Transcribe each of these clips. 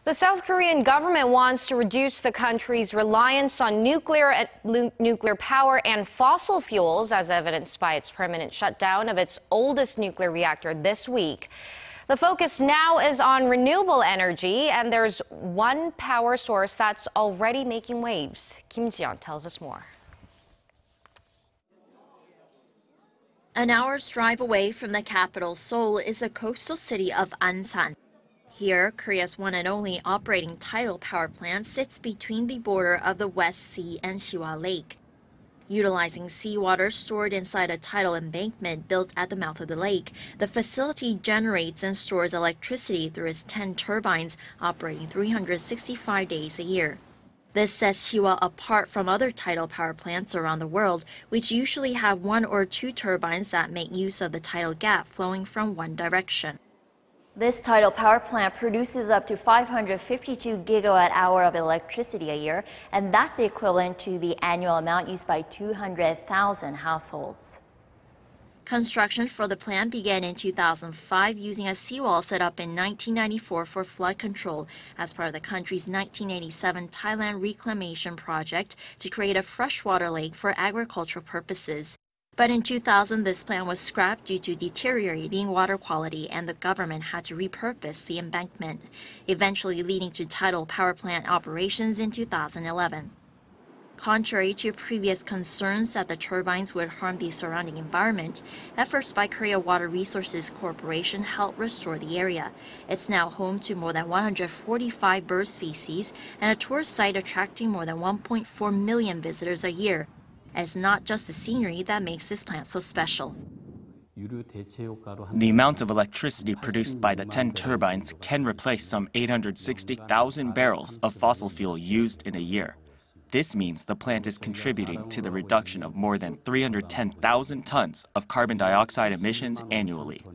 The South Korean government wants to reduce the country's reliance on nuclear power and fossil fuels, as evidenced by its permanent shutdown of its oldest nuclear reactor this week. The focus now is on renewable energy, and there's one power source that's already making waves. Ji-yeon tells us more. An hour's drive away from the capital, Seoul, is the coastal city of Ansan. Here, Korea's one and only operating tidal power plant sits between the border of the West Sea and Sihwa Lake. Utilizing seawater stored inside a tidal embankment built at the mouth of the lake, the facility generates and stores electricity through its 10 turbines, operating 365 days a year. This sets Sihwa apart from other tidal power plants around the world, which usually have 1 or 2 turbines that make use of the tidal gap flowing from one direction. This tidal power plant produces up to 552 gigawatt-hour of electricity a year, and that's equivalent to the annual amount used by 200,000 households. Construction for the plant began in 2005 using a seawall set up in 1994 for flood control as part of the country's 1987 Thailand reclamation project to create a freshwater lake for agricultural purposes. But in 2000, this plant was scrapped due to deteriorating water quality, and the government had to repurpose the embankment, eventually leading to tidal power plant operations in 2011. Contrary to previous concerns that the turbines would harm the surrounding environment, efforts by Korea Water Resources Corporation helped restore the area. It's now home to more than 145 bird species and a tourist site attracting more than 1.4 million visitors a year. And it's not just the scenery that makes this plant so special. The amount of electricity produced by the 10 turbines can replace some 860,000 barrels of fossil fuel used in a year. This means the plant is contributing to the reduction of more than 310,000 tons of carbon dioxide emissions annually.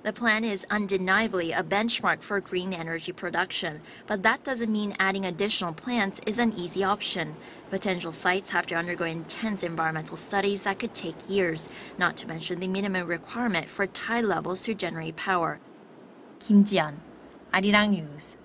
The plant is undeniably a benchmark for green energy production, but that doesn't mean adding additional plants is an easy option. Potential sites have to undergo intense environmental studies that could take years, not to mention the minimum requirement for tide levels to generate power. Ji-yeon, Arirang News.